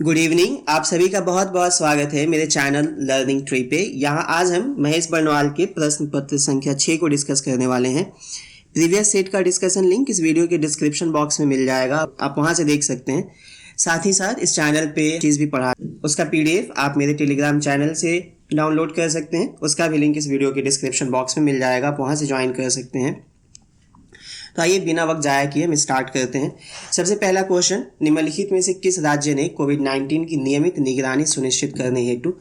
Good evening. आप सभी का बहुत बहुत स्वागत है मेरे चैनल लर्निंग ट्री पे। यहाँ आज हम महेश बर्नवाल के प्रश्न पत्र संख्या 6 को डिस्कस करने वाले हैं। प्रीवियस सेट का डिस्कशन लिंक इस वीडियो के डिस्क्रिप्शन बॉक्स में मिल जाएगा, आप वहां से देख सकते हैं। साथ ही साथ इस चैनल पे चीज़ भी पढ़ा, उसका PDF आप मेरे टेलीग्राम चैनल से डाउनलोड कर सकते हैं। उसका भी लिंक इस वीडियो के डिस्क्रिप्शन बॉक्स में मिल जाएगा, आप वहाँ से ज्वाइन कर सकते हैं। तो आइए बिना वक्त जाया किए हम स्टार्ट करते हैं। सबसे पहला क्वेश्चन, निम्नलिखित में से किस राज्य ने कोविड-19 की नियमित निगरानी सुनिश्चित करने हेतु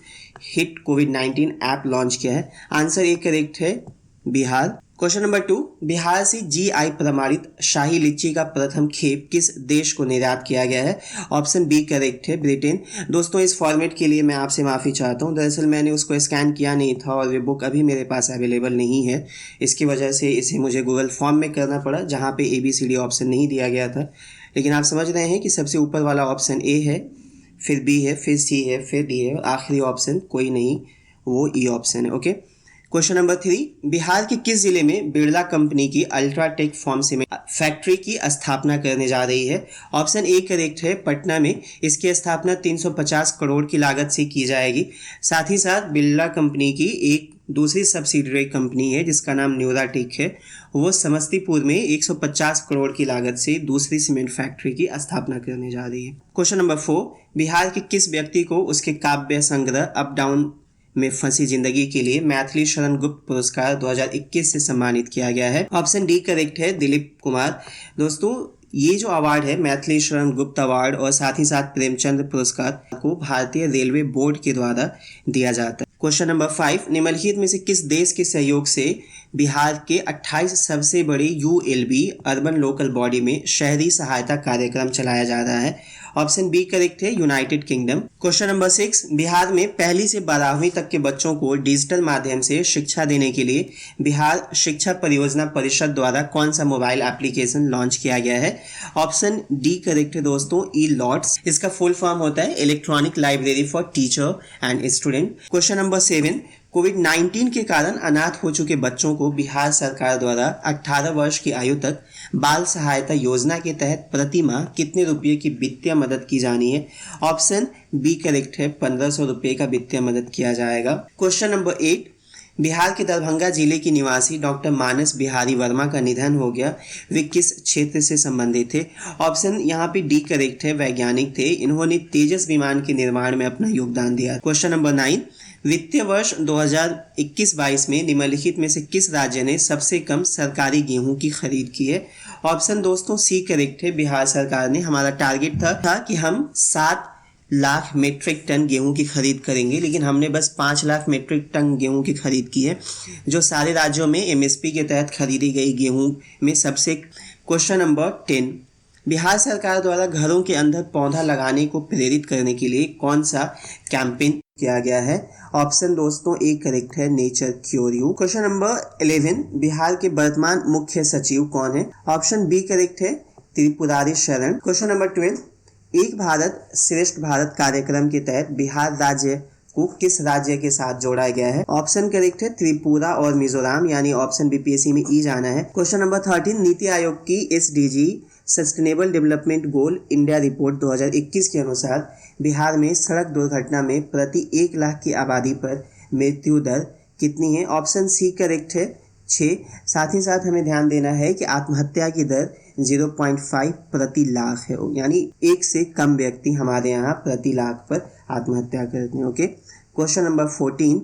हिट कोविड-19 ऐप लॉन्च किया है? आंसर ए करेक्ट है, बिहार। क्वेश्चन नंबर 2, बिहार से GI प्रमाणित शाही लीची का प्रथम खेप किस देश को निर्यात किया गया है? ऑप्शन बी करेक्ट है, ब्रिटेन। दोस्तों इस फॉर्मेट के लिए मैं आपसे माफ़ी चाहता हूं, दरअसल मैंने उसको स्कैन किया नहीं था और वे बुक अभी मेरे पास अवेलेबल नहीं है। इसकी वजह से इसे मुझे गूगल फॉर्म में करना पड़ा, जहां पे ABCD ऑप्शन नहीं दिया गया था। लेकिन आप समझ रहे हैं कि सबसे ऊपर वाला ऑप्शन A है, फिर B है, फिर C है, फिर D है, और आखिरी ऑप्शन कोई नहीं, वो E ऑप्शन है। ओके। क्वेश्चन नंबर 3, बिहार के किस जिले में बिरला कंपनी की अल्ट्राटेक फॉर्म सीमेंट फैक्ट्री की स्थापना करने जा रही है? ऑप्शन ए करेक्ट है, पटना में। इसकी स्थापना 350 करोड़ की लागत से की जाएगी। साथ ही साथ बिरला कंपनी की एक दूसरी सब्सिडियरी कंपनी है जिसका नाम न्यूराटेक है, वो समस्तीपुर में 150 करोड़ की लागत से दूसरी सीमेंट फैक्ट्री की स्थापना करने जा रही है। क्वेश्चन नंबर 4, बिहार के किस व्यक्ति को उसके काव्य संग्रह अप डाउन में फंसी जिंदगी के लिए मैथिली शरण गुप्त पुरस्कार 2021 से सम्मानित किया गया है? ऑप्शन डी करेक्ट है, दिलीप कुमार। दोस्तों ये जो अवार्ड है, मैथिली शरण गुप्त अवार्ड और साथ ही साथ प्रेमचंद पुरस्कार, को भारतीय रेलवे बोर्ड के द्वारा दिया जाता है। क्वेश्चन नंबर 5, निम्नलिखित में से किस देश के सहयोग से बिहार के 28 सबसे बड़े ULB अर्बन लोकल बॉडी में शहरी सहायता कार्यक्रम चलाया जा रहा है? ऑप्शन बी करेक्ट है, United kingdom. Question number 6, Bihar में पहली से 12वीं तक के बच्चों को डिजिटल माध्यम से शिक्षा देने के लिए बिहार शिक्षा परियोजना परिषद द्वारा कौन सा मोबाइल एप्लीकेशन लॉन्च किया गया है? ऑप्शन डी करेक्ट है दोस्तों, ई-लॉट्स। इसका फुल फॉर्म होता है electronic library for teacher and student. Question number 7, कोविड-19 के कारण अनाथ हो चुके बच्चों को बिहार सरकार द्वारा 18 वर्ष की आयु तक बाल सहायता योजना के तहत प्रति माह कितने रुपये की वित्तीय मदद की जानी है? ऑप्शन बी करेक्ट है, 1500 रुपये का वित्तीय मदद किया जाएगा। क्वेश्चन नंबर 8, बिहार के दरभंगा जिले की निवासी डॉक्टर मानस बिहारी वर्मा का निधन हो गया, वे किस क्षेत्र से संबंधित थे? ऑप्शन यहाँ पे डी करेक्ट है, वैज्ञानिक थे। इन्होंने तेजस विमान के निर्माण में अपना योगदान दिया। क्वेश्चन नंबर 9, वित्तीय वर्ष 2021-22 में निम्नलिखित में से किस राज्य ने सबसे कम सरकारी गेहूं की खरीद की है? ऑप्शन दोस्तों सी करेक्ट है, बिहार सरकार ने। हमारा टारगेट था कि हम 7 लाख मीट्रिक टन गेहूं की खरीद करेंगे, लेकिन हमने बस 5 लाख मीट्रिक टन गेहूं की खरीद की है, जो सारे राज्यों में MSP के तहत खरीदी गई गेहूं में सबसे। क्वेश्चन नंबर 10, बिहार सरकार द्वारा घरों के अंदर पौधा लगाने को प्रेरित करने के लिए कौन सा कैंपेन किया गया है? ऑप्शन दोस्तों ए करेक्ट है, nature cure you. Question number 11, Bihar के वर्तमान मुख्य सचिव कौन है? ऑप्शन बी करेक्ट है, त्रिपुरारी शरण। क्वेश्चन नंबर 12, एक भारत श्रेष्ठ भारत कार्यक्रम के तहत बिहार राज्य को किस राज्य के साथ जोड़ा गया है? ऑप्शन करेक्ट है, त्रिपुरा और मिजोरम, यानी ऑप्शन BPSC में ई जाना है। क्वेश्चन नंबर 13, नीति आयोग की SDG sustainable development goal India report 2021 के अनुसार बिहार में सड़क दुर्घटना में प्रति 1 लाख की आबादी पर मृत्यु दर कितनी है? ऑप्शन सी करेक्ट है, 6। साथ ही साथ हमें ध्यान देना है कि आत्महत्या की दर 0.5 प्रति लाख है, यानी 1 से कम व्यक्ति हमारे यहाँ प्रति लाख पर आत्महत्या करते हैं। ओके। क्वेश्चन नंबर 14,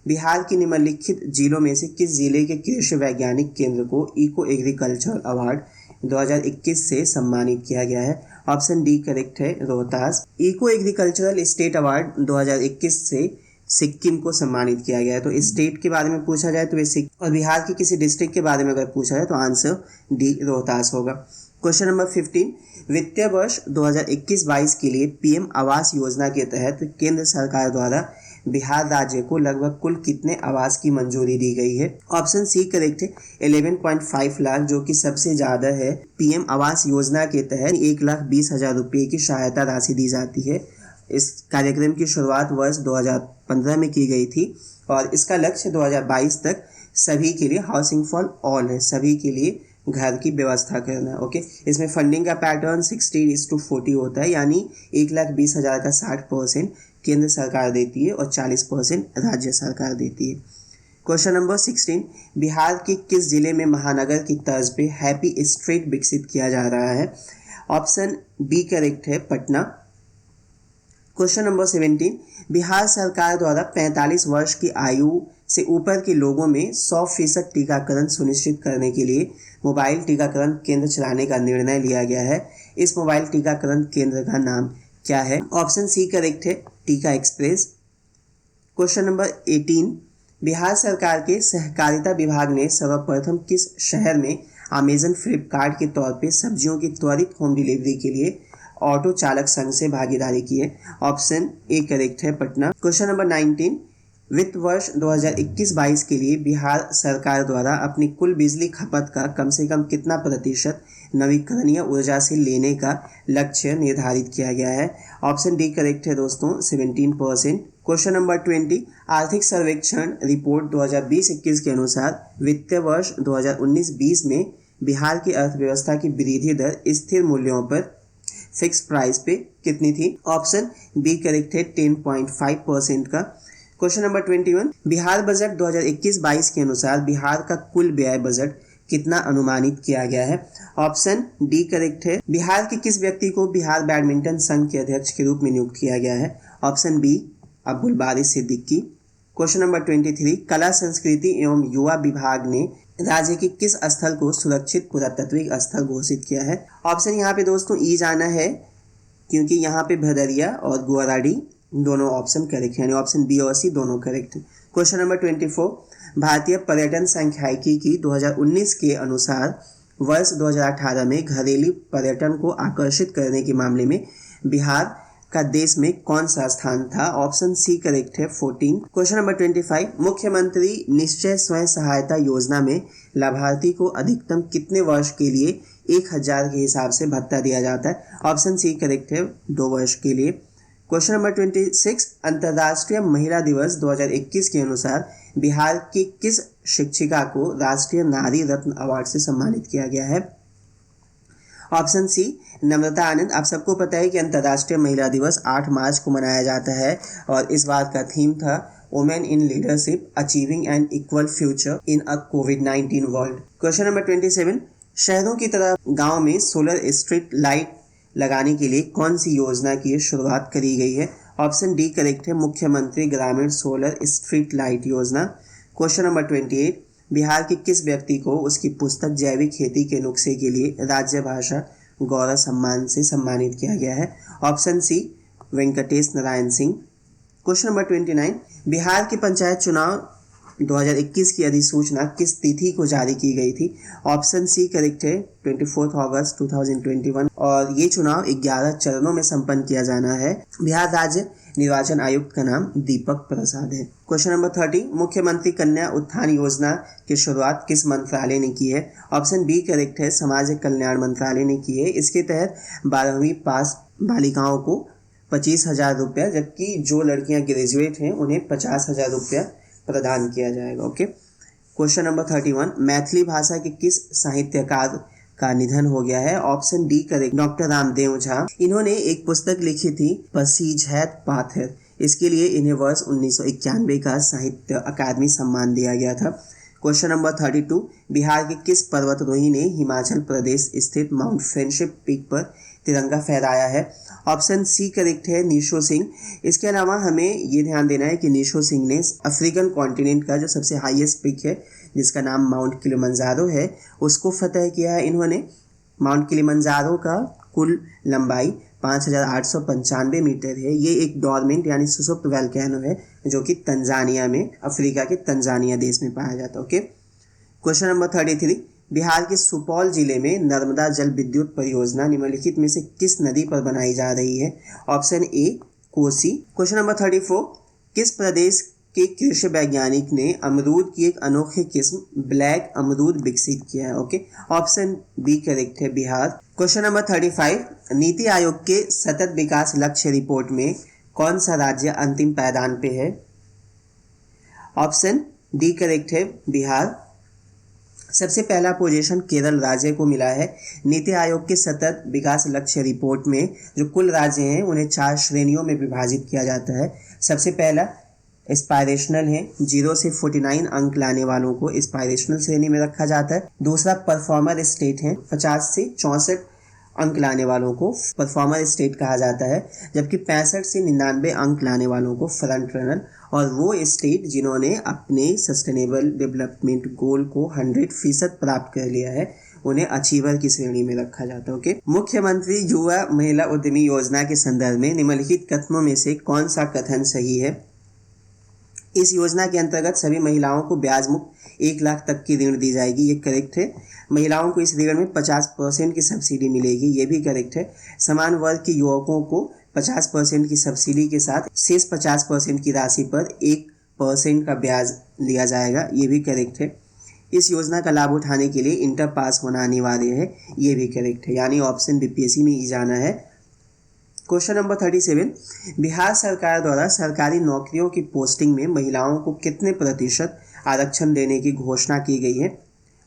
बिहार के निम्नलिखित जिलों में से किस जिले के कृषि वैज्ञानिक केंद्र को इको एग्रीकल्चर अवार्ड 2021 से सम्मानित किया गया है? ऑप्शन डी करेक्ट है, Rohtas. Eco agricultural state award 2021 से सिक्किम को सम्मानित किया गया है। तो स्टेट के बारे में पूछा जाए तो वे सिक्किम, और बिहार के किसी डिस्ट्रिक्ट के बारे में अगर पूछा जाए तो आंसर डी रोहतास होगा। क्वेश्चन नंबर 15, वित्तीय वर्ष 2021-22 के लिए PM आवास योजना के तहत केंद्र सरकार द्वारा बिहार राज्य को लगभग कुल कितने आवास की मंजूरी दी गई है? ऑप्शन सी करेक्ट है, 11.5 लाख, जो कि सबसे ज्यादा है। PM आवास योजना के तहत 1,20,000 रुपये की सहायता राशि दी जाती है। इस कार्यक्रम की शुरुआत वर्ष 2015 में की गई थी और इसका लक्ष्य 2022 तक सभी के लिए हाउसिंग फॉर ऑल है, सभी के लिए घर की व्यवस्था करना। ओके, इसमें फंडिंग का पैटर्न 60:40 होता है, यानी 1,20,000 का 60% केंद्र सरकार देती है और 40% राज्य सरकार देती है। क्वेश्चन नंबर 16, बिहार के किस जिले में महानगर की तर्ज पे हैप्पी स्ट्रीट विकसित किया जा रहा है? ऑप्शन बी करेक्ट है, पटना। क्वेश्चन नंबर 17, बिहार सरकार द्वारा 45 वर्ष की आयु से ऊपर के लोगों में 100% टीकाकरण सुनिश्चित करने के लिए मोबाइल टीकाकरण केंद्र चलाने का निर्णय लिया गया है। इस मोबाइल टीकाकरण केंद्र का नाम क्या है? ऑप्शन सी करेक्ट है, टीका एक्सप्रेस। क्वेश्चन नंबर 18, बिहार सरकार के सहकारिता विभाग ने सर्वप्रथम किस शहर में अमेजन फ्लिपकार्ट के तौर पे सब्जियों की त्वरित होम डिलीवरी के लिए ऑटो चालक संघ से भागीदारी की है? ऑप्शन ए करेक्ट है, पटना। क्वेश्चन नंबर 19, वित्त वर्ष 2021-22 के लिए बिहार सरकार द्वारा अपनी कुल बिजली खपत का कम से कम कितना प्रतिशत नवीकरणीय ऊर्जा से लेने का लक्ष्य निर्धारित किया गया है? ऑप्शन डी करेक्ट है दोस्तों, 17%। क्वेश्चन नंबर 20, आर्थिक सर्वेक्षण रिपोर्ट 2020-21 के अनुसार वित्तीय वर्ष 2019-20 में बिहार की अर्थव्यवस्था की वृद्धि दर स्थिर मूल्यों पर फिक्स प्राइस पे कितनी थी? ऑप्शन बी करेक्ट है, 10.5% का। क्वेश्चन नंबर 21, बिहार बजट 2021-22 के अनुसार बिहार का कुल व्यय बजट कितना अनुमानित किया गया है? ऑप्शन डी करेक्ट है, बिहार के किस व्यक्ति को बिहार बैडमिंटन संघ के अध्यक्ष के रूप में नियुक्त किया गया है? ऑप्शन बी अब्दुल बारी सिद्दीकी। क्वेश्चन नंबर 23, कला संस्कृति एवं युवा विभाग ने राज्य के किस स्थल को सुरक्षित पुरातत्विक स्थल घोषित किया है? ऑप्शन यहाँ पे दोस्तों ई जाना है, क्योंकि यहाँ पे भदरिया और गुआराडी दोनों ऑप्शन करेक्ट है, यानी ऑप्शन बी और सी दोनों करेक्ट है। क्वेश्चन नंबर 24, भारतीय पर्यटन सांख्यिकी की 2019 के अनुसार वर्ष 2018 में घरेलू पर्यटन को आकर्षित करने के मामले में बिहार का देश में कौन सा स्थान था? ऑप्शन सी करेक्ट है, 14। क्वेश्चन नंबर 25, मुख्यमंत्री निश्चय स्वयं सहायता योजना में लाभार्थी को अधिकतम कितने वर्ष के लिए 1,000 के हिसाब से भत्ता दिया जाता है? ऑप्शन सी करेक्ट है, 2 वर्ष के लिए। क्वेश्चन नंबर 26, अंतर्राष्ट्रीय महिला दिवस 2021 के अनुसार बिहार की किस शिक्षिका को राष्ट्रीय नारी रत्न अवार्ड से सम्मानित किया गया है? ऑप्शन सी नम्रता आनंद। आप सबको पता है कि अंतर्राष्ट्रीय महिला दिवस 8 मार्च को मनाया जाता है और इस बार का थीम था women in leadership achieving an equal future in a कोविड-19 वर्ल्ड। क्वेश्चन नंबर 27, शहरों की तरह गांव में सोलर स्ट्रीट लाइट लगाने के लिए कौन सी योजना की शुरुआत करी गई है? ऑप्शन डी करेक्ट है, मुख्यमंत्री ग्रामीण सोलर स्ट्रीट लाइट योजना। क्वेश्चन नंबर 28, बिहार के किस व्यक्ति को उसकी पुस्तक जैविक खेती के नुस्खे के लिए राज्य भाषा गौरव सम्मान से सम्मानित किया गया है? Option C Venkatesh Narayan Singh. Question number 29, Bihar के पंचायत चुनाव 2021 की अधिसूचना किस तिथि को जारी की गई थी? ऑप्शन सी करेक्ट है, 24 अगस्त 2021 और ये चुनाव 11 चरणों में संपन्न किया जाना है। बिहार राज्य निर्वाचन आयुक्त का नाम दीपक प्रसाद है। क्वेश्चन नंबर 30, मुख्यमंत्री कन्या उत्थान योजना की शुरुआत किस मंत्रालय ने की है? ऑप्शन बी करेक्ट है, समाज कल्याण मंत्रालय ने की है। इसके तहत 12वीं पास बालिकाओं को 25,000 रुपया, जबकि जो लड़कियां ग्रेजुएट हैं उन्हें 50,000 रुपया प्रदान किया जाएगा। ओके। क्वेश्चन नंबर 31, मैथिली भाषा के किस साहित्यकार का निधन हो गया है? Option D correct, doctor Ramdev Jha. इन्होंने एक पुस्तक लिखी थी पसीझैत पाथर। इसके लिए इन्हें वर्ष 1991 का साहित्य अकादमी सम्मान दिया गया था। क्वेश्चन नंबर 32, बिहार के किस पर्वतारोही ने हिमाचल प्रदेश स्थित माउंट फ्रेंडशिप पीक पर तिरंगा फहराया है? ऑप्शन सी करेक्ट है, नीशो सिंह। इसके अलावा हमें ये ध्यान देना है कि नीशो सिंह ने अफ्रीकन कॉन्टिनेंट का जो सबसे हाईएस्ट पीक है, जिसका नाम माउंट किलिमंजारो है, उसको फतह किया है इन्होंने। माउंट किलिमंजारो का कुल लंबाई 5,895 मीटर है। ये एक डॉर्मेंट यानी सुसुप्त वोल्केनो है, जो कि तंजानिया में, अफ्रीका के तंजानिया देश में पाया जाता है। ओके। क्वेश्चन नंबर 33, बिहार के सुपौल जिले में नर्मदा जल विद्युत परियोजना निम्नलिखित में से किस नदी पर बनाई जा रही है? ऑप्शन ए कोसी। क्वेश्चन नंबर 34, किस प्रदेश के कृषि वैज्ञानिक ने अमरूद की एक अनोखी किस्म ब्लैक अमरूद विकसित किया है? ओके। ऑप्शन बी करेक्ट है, बिहार। क्वेश्चन नंबर 35, नीति आयोग के सतत विकास लक्ष्य रिपोर्ट में कौन सा राज्य अंतिम पायदान पे है? ऑप्शन डी करेक्ट है, बिहार। सबसे पहला पोजीशन केरल राज्य को मिला है। नीति आयोग के सतत विकास लक्ष्य रिपोर्ट में जो कुल राज्य हैं उन्हें 4 श्रेणियों में विभाजित किया जाता है। सबसे पहला एस्पायरेशनल है, 0 से 49 अंक लाने वालों को एस्पायरेशनल श्रेणी में रखा जाता है। दूसरा परफॉर्मर स्टेट है, 50 से 64 अंक लाने वालों को परफॉर्मर स्टेट कहा जाता है, जबकि 65 से 99 अंक लाने वालों को फ्रंट रनर, और वो स्टेट जिन्होंने अपने सस्टेनेबल डेवलपमेंट गोल को 100% प्राप्त कर लिया है उन्हें अचीवर की श्रेणी में रखा जाता है। ओके, मुख्यमंत्री युवा महिला उद्यमी योजना के संदर्भ में निम्नलिखित कथनों में से कौन सा कथन सही है? इस योजना के अंतर्गत सभी महिलाओं को ब्याज मुक्त 1 लाख तक की ऋण दी जाएगी, ये करेक्ट है। महिलाओं को इस ऋण में 50% की सब्सिडी मिलेगी, ये भी करेक्ट है। समान वर्ग के युवकों को 50% की सब्सिडी के साथ शेष 50% की राशि पर 1% का ब्याज लिया जाएगा, ये भी करेक्ट है। इस योजना का लाभ उठाने के लिए इंटर पास होना अनिवार्य है, ये भी करेक्ट है, यानी ऑप्शन बीपीएससी में ही जाना है। क्वेश्चन नंबर 37, बिहार सरकार द्वारा सरकारी नौकरियों की पोस्टिंग में महिलाओं को कितने प्रतिशत आरक्षण देने की घोषणा की गई है?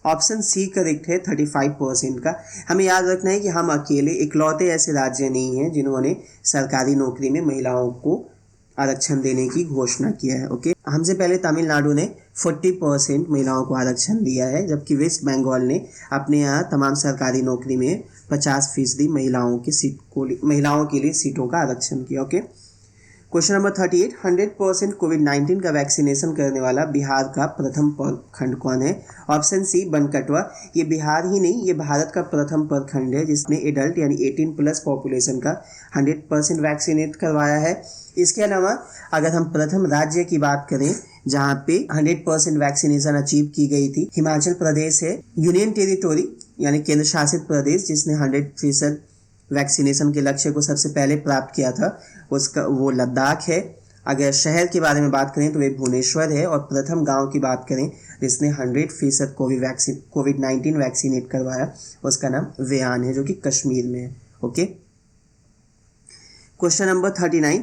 ऑप्शन सी करेक्ट है, 35% का। हमें याद रखना है कि हम अकेले इकलौते ऐसे राज्य नहीं हैं जिन्होंने सरकारी नौकरी में महिलाओं को आरक्षण देने की घोषणा किया है। ओके, हमसे पहले तमिलनाडु ने 40% महिलाओं को आरक्षण दिया है, जबकि वेस्ट बंगाल ने अपने यहाँ तमाम सरकारी नौकरी में 50% महिलाओं के लिए सीटों का आरक्षण किया। ओके, क्वेश्चन नंबर 38, 100% कोविड-19 का वैक्सीनेशन करने वाला बिहार का प्रथम प्रखंड कौन है? Option C Bankatwa. ये बिहार ही नहीं, ये भारत का प्रथम प्रखंड है जिसने एडल्ट यानी 18+ पॉपुलेशन का 100% वैक्सीनेट करवाया है। इसके अलावा अगर हम प्रथम राज्य की बात करें जहाँ पे 100% वैक्सीनेशन अचीव की गई थी, हिमाचल प्रदेश है। यूनियन टेरिटोरी यानी केंद्र शासित प्रदेश जिसने 100% वैक्सीनेशन के लक्ष्य को सबसे पहले प्राप्त किया था उसका वो लद्दाख है। अगर शहर के बारे में बात करें तो वे भुवनेश्वर है, और प्रथम गांव की बात करें जिसने 100% कोविड-19 वैक्सीनेट करवाया उसका नाम वेयान है जो कि कश्मीर में है। ओके, क्वेश्चन नंबर 39,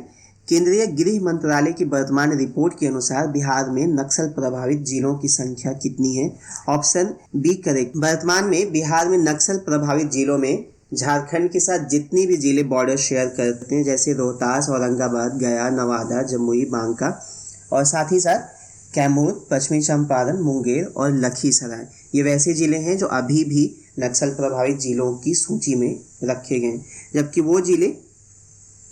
केंद्रीय गृह मंत्रालय की वर्तमान रिपोर्ट के अनुसार बिहार में नक्सल प्रभावित जिलों की संख्या कितनी है? Option B correct. वर्तमान में बिहार में नक्सल प्रभावित जिलों में झारखंड के साथ जितनी भी जिले बॉर्डर शेयर करते हैं जैसे रोहतास, औरंगाबाद, गया, नवादा, जमुई, बांका और साथ ही साथ कैमूर, पश्चिमी चंपारण, मुंगेर और लखीसराय, ये वैसे जिले हैं जो अभी भी नक्सल प्रभावित जिलों की सूची में रखे गए हैं। जबकि वो जिले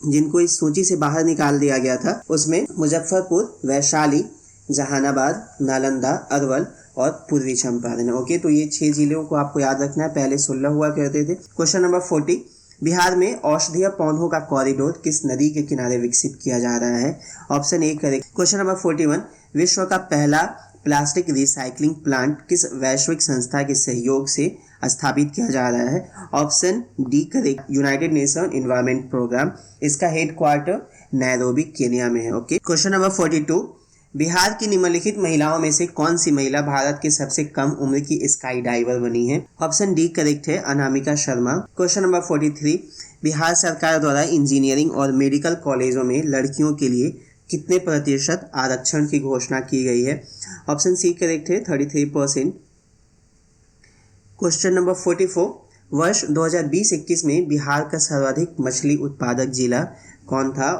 जिनको इस सूची से बाहर निकाल दिया गया था उसमें मुजफ्फरपुर, वैशाली, जहानाबाद, नालंदा, अरवल और पूर्वी चंपारण। ओके, तो ये 6 जिलों को आपको याद रखना है, पहले 16 हुआ करते थे। क्वेश्चन नंबर 40, बिहार में औषधीय पौधों का कॉरिडोर किस नदी के किनारे विकसित किया जा रहा है? Option A correct. Question number 41, विश्व का पहला प्लास्टिक रिसाइकलिंग प्लांट किस वैश्विक संस्था के सहयोग से स्थापित किया जा रहा है? Option D correct, United Nation environment programme. इसका हेडक्वार्टर नैरोबी, केन्या में है। ओके, क्वेश्चन नंबर 42, बिहार की निम्नलिखित महिलाओं में से कौन सी महिला भारत की सबसे कम उम्र की स्काई डाइवर बनी है? ऑप्शन डी करेक्ट है, अनामिका शर्मा। क्वेश्चन नंबर 43, बिहार सरकार द्वारा इंजीनियरिंग और मेडिकल कॉलेजों में लड़कियों के लिए कितने प्रतिशत आरक्षण की घोषणा की गई है? ऑप्शन सी करेक्ट है, 33%। क्वेश्चन नंबर 44, वर्ष 2020-21 में बिहार का सर्वाधिक मछली उत्पादक जिला कौन था?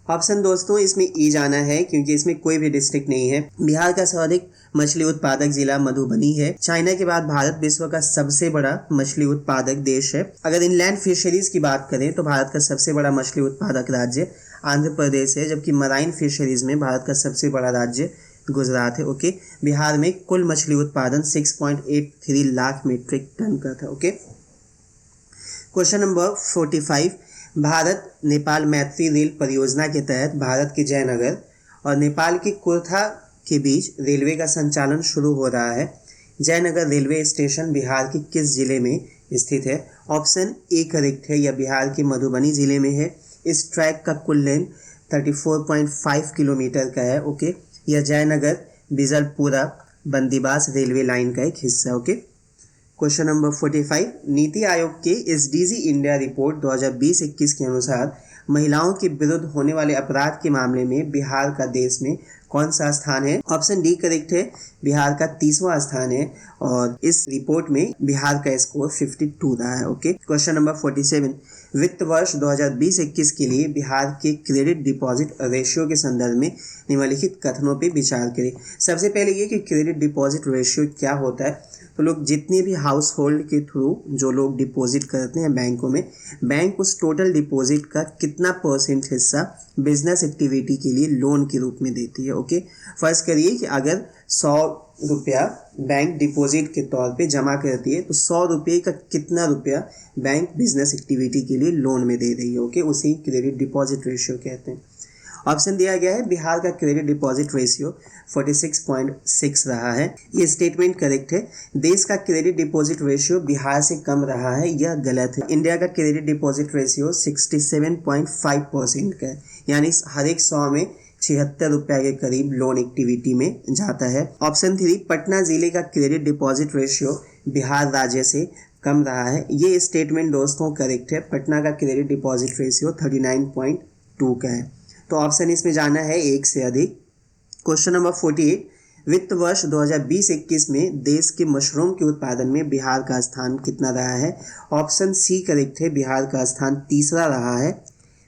ऑप्शन दोस्तों इसमें ई जाना है क्योंकि इसमें कोई भी डिस्ट्रिक्ट नहीं है। बिहार का सर्वाधिक मछली उत्पादक जिला मधुबनी है। चाइना के बाद भारत विश्व का सबसे बड़ा मछली उत्पादक देश है। अगर इनलैंड फिशरीज की बात करें तो भारत का सबसे बड़ा मछली उत्पादक राज्य आंध्र प्रदेश है, जबकि मराइन फिशरीज में भारत का सबसे बड़ा राज्य गुजरात है। ओके, बिहार में कुल मछली उत्पादन 6.83 लाख मीट्रिक टन का था। Okay, question number 45, Bharat Nepal मैत्री रेल परियोजना के तहत भारत के जयनगर और नेपाल के कुर्था के बीच रेलवे का संचालन शुरू हो रहा है। जयनगर रेलवे स्टेशन बिहार के किस जिले में स्थित है? ऑप्शन ए करेक्ट है, यह बिहार के मधुबनी जिले में है। इस ट्रैक का कुल लेंथ 34.5 किलोमीटर का है। ओके, यह जयनगर बिजलपुरा बंदीबास रेलवे लाइन का एक हिस्सा है। Okay, question number 45, NITI Aayog के एसडीजी इंडिया रिपोर्ट 2020-21 के अनुसार महिलाओं के विरुद्ध होने वाले अपराध के मामले में बिहार का देश में कौन सा स्थान है? ऑप्शन डी करेक्ट है, बिहार का 30वां स्थान है और इस रिपोर्ट में बिहार का स्कोर 52 रहा है। ओके, क्वेश्चन नंबर 47, वित्त वर्ष 2020-21 के लिए बिहार के क्रेडिट डिपॉजिट रेशियो के संदर्भ में निम्नलिखित कथनों पे विचार करें। सबसे पहले ये कि क्रेडिट डिपॉजिट रेशियो क्या होता है। तो लोग जितने भी हाउस होल्ड के थ्रू जो लोग डिपॉजिट करते हैं बैंकों में, बैंक उस टोटल डिपॉजिट का कितना % हिस्सा बिजनेस एक्टिविटी के लिए लोन के रूप में देती है। ओके, फर्ज करिए कि अगर 100 रुपया बैंक डिपॉजिट के तौर पे जमा करती है तो 100 रुपये का कितना रुपया बैंक बिजनेस एक्टिविटी के लिए लोन में दे रही है। ओके, उसी क्रेडिट डिपॉजिट रेशियो कहते हैं। ऑप्शन दिया गया है बिहार का क्रेडिट डिपॉजिट रेशियो 46.6 रहा है। ये स्टेटमेंट करेक्ट है। देश का क्रेडिट डिपॉजिट रेशियो बिहार से कम रहा है, यह गलत है। इंडिया का क्रेडिट डिपॉजिट रेशियो 67.5% का है, यानी हर एक 100 में 76 रुपया के करीब लोन एक्टिविटी में जाता है। ऑप्शन 3, पटना जिले का क्रेडिट डिपॉजिट रेशियो बिहार राज्य से कम रहा है। ये स्टेटमेंट दोस्तों करेक्ट है। पटना का क्रेडिट डिपॉजिट रेशियो 39.2 का है। तो ऑप्शन इसमें जाना है एक से अधिक। क्वेश्चन नंबर 48, वित्त वर्ष 2020-21 में देश के मशरूम के उत्पादन में बिहार का स्थान कितना रहा है? ऑप्शन सी करेक्ट है, बिहार का स्थान 3रा रहा है।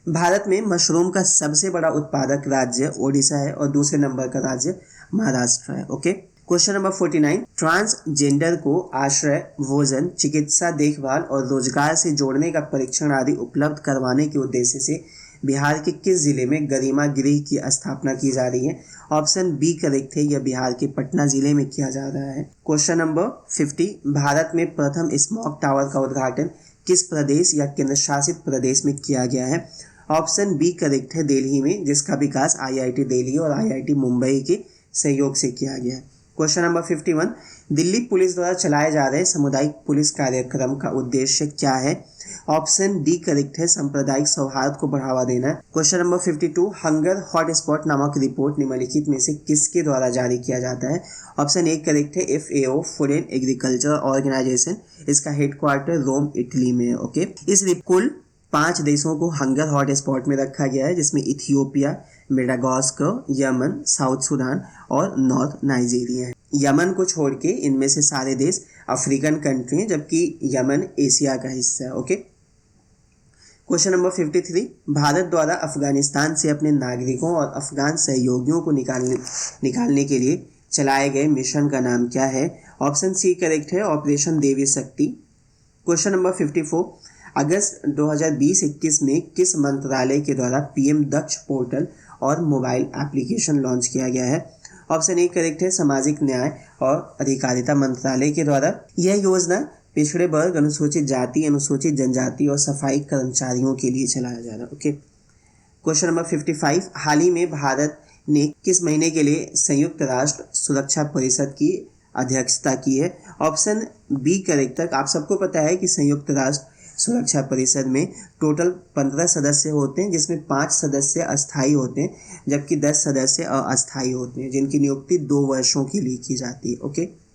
भारत में मशरूम का सबसे बड़ा उत्पादक राज्य ओडिशा है और दूसरे नंबर का राज्य महाराष्ट्र है। ओके, क्वेश्चन नंबर 49, ट्रांसजेंडर को आश्रय, भोजन, चिकित्सा देखभाल और रोजगार से जोड़ने का परीक्षण आदि उपलब्ध करवाने के उद्देश्य से बिहार के किस जिले में गरिमा गृह की स्थापना की जा रही है? ऑप्शन बी करेक्ट है, यह बिहार के पटना जिले में किया जा रहा है। क्वेश्चन नंबर 50, भारत में प्रथम स्मॉग टावर का उद्घाटन किस प्रदेश या केंद्र शासित प्रदेश में किया गया है? ऑप्शन बी करेक्ट है, दिल्ली में, जिसका विकास IIT दिल्ली और IIT मुंबई के सहयोग से किया गया है। क्वेश्चन नंबर 51, दिल्ली पुलिस द्वारा चलाए जा रहे सामुदायिक पुलिस कार्यक्रम का उद्देश्य क्या है? ऑप्शन डी करेक्ट है, सांप्रदायिक सौहार्द को बढ़ावा देना। क्वेश्चन नंबर 52, हंगर हॉटस्पॉट नामक रिपोर्ट निम्नलिखित में से किसके द्वारा जारी किया जाता है? ऑप्शन ए करेक्ट है, FAO food and agriculture organisation, इसका हेडक्वार्टर रोम इटली में है। ओके, इस कुल 5 देशों को हंगर हॉटस्पॉट में रखा गया है, जिसमें Ethiopia, Madagascar, Yemen, south Sudan और नॉर्थ नाइजीरिया है। यमन को छोड़ के इनमें से सारे देश अफ्रीकन कंट्री हैं, जबकि यमन एशिया का हिस्सा है। ओके, क्वेश्चन नंबर 53, भारत द्वारा अफगानिस्तान से अपने नागरिकों और अफगान सहयोगियों को निकालने के लिए चलाए गए मिशन का नाम क्या है? ऑप्शन सी करेक्ट है, ऑपरेशन देवी शक्ति। क्वेश्चन नंबर 54, अगस्त 2020-21 में किस मंत्रालय के द्वारा PM दक्ष पोर्टल और मोबाइल एप्लीकेशन लॉन्च किया गया है? ऑप्शन ए करेक्ट है, सामाजिक न्याय और अधिकारिता मंत्रालय के द्वारा। यह योजना पिछड़े वर्ग, अनुसूचित जाति, अनुसूचित जनजाति और सफाई कर्मचारियों के लिए चलाया जा रहा है। ओके, क्वेश्चन नंबर 55, हाल ही में भारत ने किस महीने के लिए संयुक्त राष्ट्र सुरक्षा परिषद की अध्यक्षता की है? ऑप्शन बी करेक्ट है। आप सबको पता है कि संयुक्त राष्ट्र सुरक्षा परिषद में टोटल 15 सदस्य होते हैं, जिसमें 5 सदस्य अस्थायी होते हैं जबकि 10 सदस्य अस्थायी होते हैं, जिनकी नियुक्ति 2 वर्षों के लिए की जाती है। ओके,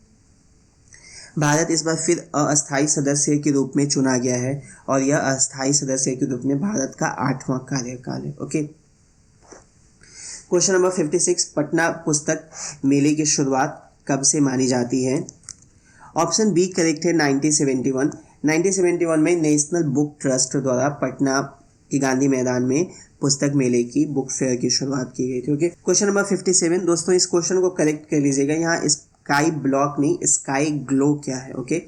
भारत इस बार फिर अस्थायी सदस्य के रूप में चुना गया है और यह अस्थायी सदस्य के रूप में भारत का 8वां कार्यकाल है। ओके, क्वेश्चन नंबर 56, पटना पुस्तक मेले की शुरुआत कब से मानी जाती है? ऑप्शन बी करेक्ट है, 1971 में नेशनल बुक ट्रस्ट द्वारा पटना के गांधी मैदान में पुस्तक मेले की बुक फेयर की शुरुआत की गई थी। ओके, क्वेश्चन नंबर 57, दोस्तों इस क्वेश्चन को करेक्ट कर लीजिएगा। यहाँ स्काई ब्लॉक नहीं, स्काई ग्लो क्या है? ओके,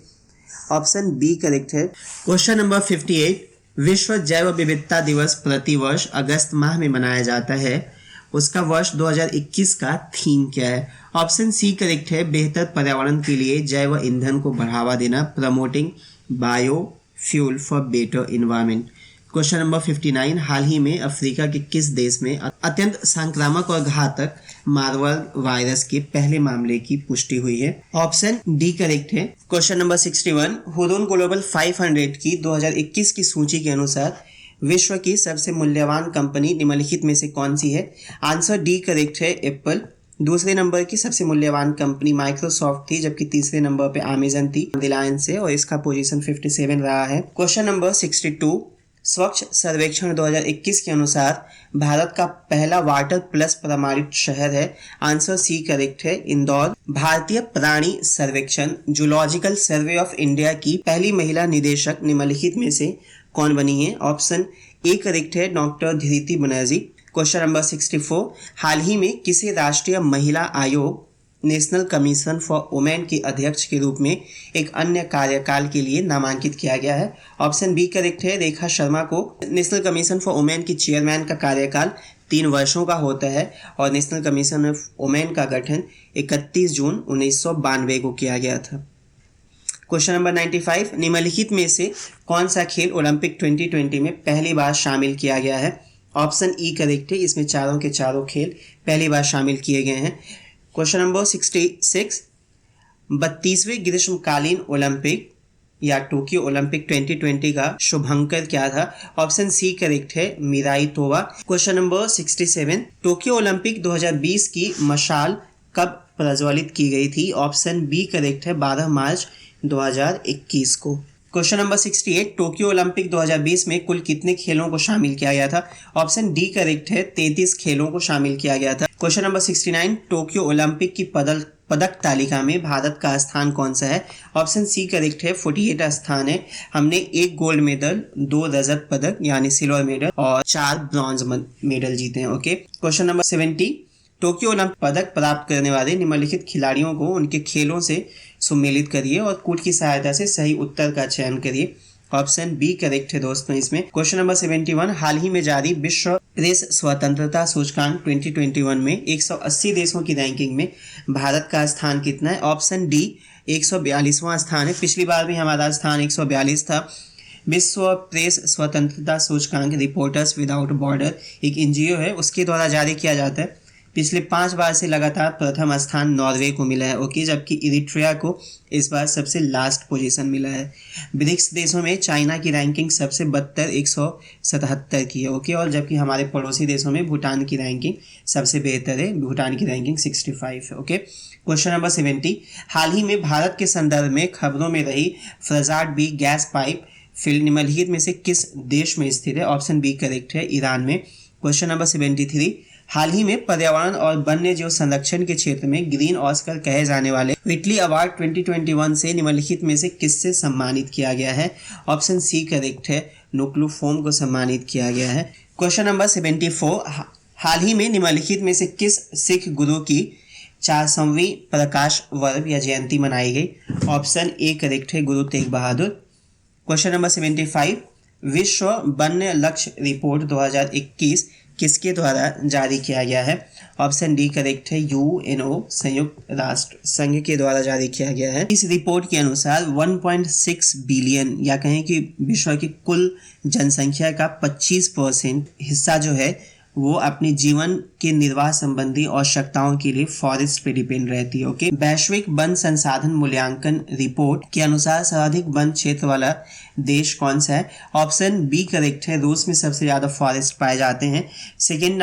ऑप्शन बी करेक्ट है। क्वेश्चन नंबर 58, विश्व जैव विविधता दिवस प्रतिवर्ष अगस्त माह में मनाया जाता है, उसका वर्ष 2021 का थीम क्या है? ऑप्शन सी करेक्ट है, बेहतर पर्यावरण के लिए जैव ईंधन को बढ़ावा देना, promoting bio fuel for better environment. Question number 59, हाल ही में अफ्रीका के किस देश में अत्यंत संक्रामक और घातक मार्बर्ग वायरस के पहले मामले की पुष्टि हुई है? ऑप्शन डी करेक्ट है। क्वेश्चन नंबर 61, हुरून ग्लोबल 500 की 2021 की सूची के अनुसार विश्व की सबसे मूल्यवान कंपनी निम्नलिखित में से कौन सी है? आंसर डी करेक्ट है, एप्पल। दूसरे नंबर की सबसे मूल्यवान कंपनी माइक्रोसॉफ्ट थी, जबकि तीसरे नंबर पे अमेजन थी, रिलायंस है, और इसका पोजीशन 57 रहा है। क्वेश्चन नंबर 62, स्वच्छ सर्वेक्षण 2021 के अनुसार भारत का पहला वाटर प्लस प्रमाणित शहर है। आंसर सी करेक्ट है, इंदौर। भारतीय प्राणी सर्वेक्षण जूलॉजिकल सर्वे ऑफ इंडिया की पहली महिला निदेशक निम्नलिखित में से कौन बनी है? ऑप्शन ए करेक्ट है, डॉक्टर धृति बनर्जी। क्वेश्चन नंबर 64, हाल ही में किसे राष्ट्रीय महिला आयोग नेशनल कमीशन फॉर वुमेन के अध्यक्ष के रूप में एक अन्य कार्यकाल के लिए नामांकित किया गया है? ऑप्शन बी करेक्ट है, रेखा शर्मा को। नेशनल कमीशन फॉर वुमेन की चेयरमैन का कार्यकाल 3 वर्षों का होता है और नेशनल कमीशन ऑफ वुमेन का गठन 31 जून 1992 को किया गया था। क्वेश्चन नंबर 95, निम्नलिखित में से कौन सा खेल ओलंपिक 2020 में पहली बार शामिल किया गया है? ऑप्शन ई करेक्ट है, इसमें चारों के चारों खेल पहली बार शामिल किए गए हैं। क्वेश्चन नंबर 66, 32वें ग्रीष्मकालीन ओलंपिक या टोक्यो ओलंपिक 2020 का शुभंकर क्या था? ऑप्शन सी करेक्ट है, Miraitowa. Question number 67, Tokyo Olympic 2020 की मशाल कब प्रज्वलित की गई थी? ऑप्शन बी करेक्ट है, 12 मार्च 2021 को। क्वेश्चन नंबर 68, टोक्यो ओलंपिक 2020 में कुल कितने खेलों को शामिल किया गया था? ऑप्शन डी करेक्ट है, 33 खेलों को शामिल किया गया था। क्वेश्चन नंबर 69, टोक्यो ओलंपिक की पदक तालिका में भारत का स्थान कौन सा है? ऑप्शन सी करेक्ट है, 48 स्थान है। हमने 1 गोल्ड मेडल, 2 रजत पदक यानी सिल्वर मेडल और 4 ब्रॉन्ज मेडल जीते हैं। Okay. Question number 70, Tokyo Olympic पदक प्राप्त करने वाले निम्नलिखित खिलाड़ियों को उनके खेलों से सुमेलित करिए और कूट की सहायता से सही उत्तर का चयन करिए। ऑप्शन बी करेक्ट है दोस्तों इसमें। क्वेश्चन नंबर 71, हाल ही में जारी विश्व प्रेस स्वतंत्रता सूचकांक 2021 में 180 देशों की रैंकिंग में भारत का स्थान कितना है? ऑप्शन डी 142वां स्थान है। पिछली बार भी हमारा स्थान 142 था। विश्व प्रेस स्वतंत्रता सूचकांक रिपोर्टर्स विदाउट बॉर्डर एक एनजीओ है, उसके द्वारा जारी किया जाता है। पिछले 5 बार से लगातार प्रथम स्थान नॉर्वे को मिला है। ओके, जबकि इरिट्रिया को इस बार सबसे लास्ट पोजीशन मिला है। ब्रिक्स देशों में चाइना की रैंकिंग सबसे बदतर 177 की है। ओके, और जबकि हमारे पड़ोसी देशों में भूटान की रैंकिंग सबसे बेहतर है, भूटान की रैंकिंग 65 है। ओके। क्वेश्चन नंबर 70, हाल ही में भारत के संदर्भ में खबरों में रही फ्रजाट बी गैस पाइप फील्ड निम्नलिखित में से किस देश में स्थित है? ऑप्शन बी करेक्ट है, ईरान में। क्वेश्चन नंबर 73, हाल ही में पर्यावरण और वन्य जीव संरक्षण के क्षेत्र में ग्रीन ऑस्कर कहे जाने वाले व्हिटली अवार्ड 2021 से निम्नलिखित में से किससे सम्मानित किया गया है? ऑप्शन सी करेक्ट है, नुक्लूफोम को सम्मानित किया गया है। क्वेश्चन नंबर 74, हाल ही में निम्नलिखित में से किस सिख गुरु की 400वीं प्रकाश पर्व या जयंती मनाई गई? ऑप्शन ए करेक्ट है, गुरु तेग बहादुर। क्वेश्चन नंबर 75, विश्व वन्य लक्ष्य रिपोर्ट 2021 किसके द्वारा जारी किया गया है? ऑप्शन डी करेक्ट है, यूएनओ संयुक्त राष्ट्र संघ के द्वारा जारी किया गया है। इस रिपोर्ट के अनुसार 1.6 बिलियन या कहें कि विश्व की कुल जनसंख्या का 25% हिस्सा जो है वो अपनी जीवन के निर्वाह संबंधी आवश्यकताओं के लिए फॉरेस्ट पे डिपेंड रहती है। ओके। वैश्विक वन संसाधन मूल्यांकन रिपोर्ट के अनुसार सर्वाधिक वन क्षेत्र वाला देश कौन सा है? ऑप्शन बी करेक्ट है, रूस में सबसे ज्यादा फॉरेस्ट पाए जाते हैं। सेकेंड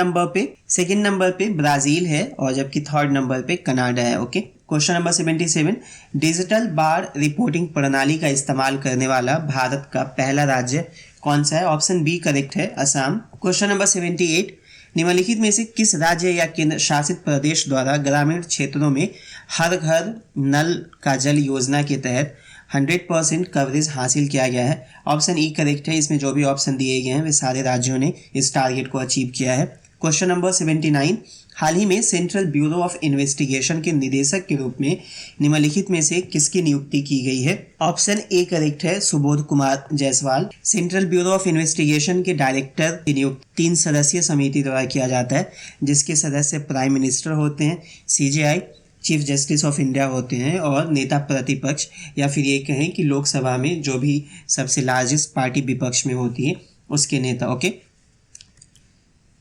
नंबर पे ब्राजील है और जबकि थर्ड नंबर पे कनाडा है। ओके। क्वेश्चन नंबर 77, डिजिटल बाढ़ रिपोर्टिंग प्रणाली का इस्तेमाल करने वाला भारत का पहला राज्य कौन सा है? ऑप्शन बी करेक्ट है, असम। क्वेश्चन नंबर 78, निम्नलिखित में से किस राज्य या केंद्र शासित प्रदेश द्वारा ग्रामीण क्षेत्रों में हर घर नल का जल योजना के तहत 100% कवरेज हासिल किया गया है? ऑप्शन ई करेक्ट है, इसमें जो भी ऑप्शन दिए गए हैं वे सारे राज्यों ने इस टारगेट को अचीव किया है। क्वेश्चन नंबर 79, हाल ही में सेंट्रल ब्यूरो ऑफ इन्वेस्टिगेशन के निदेशक के रूप में निम्नलिखित में से किसकी नियुक्ति की गई है? ऑप्शन ए करेक्ट है, Subodh Kumar Jaiswal. Central bureau of investigation के डायरेक्टर की नियुक्ति 3 सदस्यीय समिति द्वारा किया जाता है, जिसके सदस्य प्राइम मिनिस्टर होते हैं, CJI chief justice of India होते हैं और नेता प्रतिपक्ष या फिर ये कहें कि लोकसभा में जो भी सबसे लार्जेस्ट पार्टी विपक्ष में होती है उसके नेता। ओके।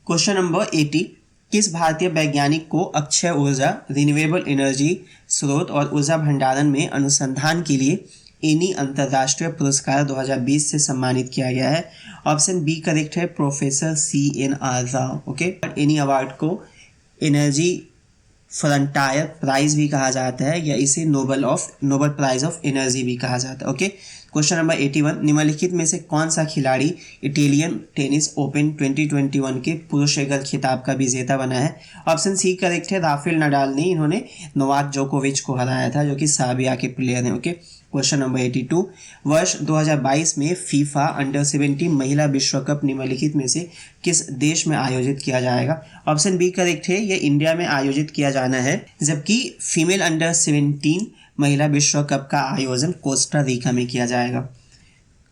क्वेश्चन नंबर 80, किस भारतीय वैज्ञानिक को अक्षय ऊर्जा रिन्यूएबल एनर्जी स्रोत और ऊर्जा भंडारण में अनुसंधान के लिए एनी अंतर्राष्ट्रीय पुरस्कार 2020 से सम्मानित किया गया है? ऑप्शन बी करेक्ट है, professor CNR Rao. Okay. Any award को एनर्जी फ्रंटायर प्राइज भी कहा जाता है, या इसे नोबल प्राइज ऑफ एनर्जी भी कहा जाता है। ओके, क्वेश्चन नंबर 81, निम्नलिखित में से कौन सा खिलाड़ी इटालियन टेनिस ओपन 2021 के पुरुष एकल खिताब का विजेता बना है? ऑप्शन सी करेक्ट है, राफेल नडाल ने, इन्होंने नोवाक जोकोविच को हराया था जो कि सर्बिया के प्लेयर हैं। ओके, क्वेश्चन नंबर 82, वर्ष 2022 में फीफा अंडर 17 महिला विश्व कप निम्नलिखित में से किस देश में आयोजित किया जाएगा? ऑप्शन बी करेक्ट है, यह इंडिया में आयोजित किया जाना है, जबकि फीमेल अंडर 17 महिला विश्व कप का आयोजन कोस्टा रिका में किया जाएगा।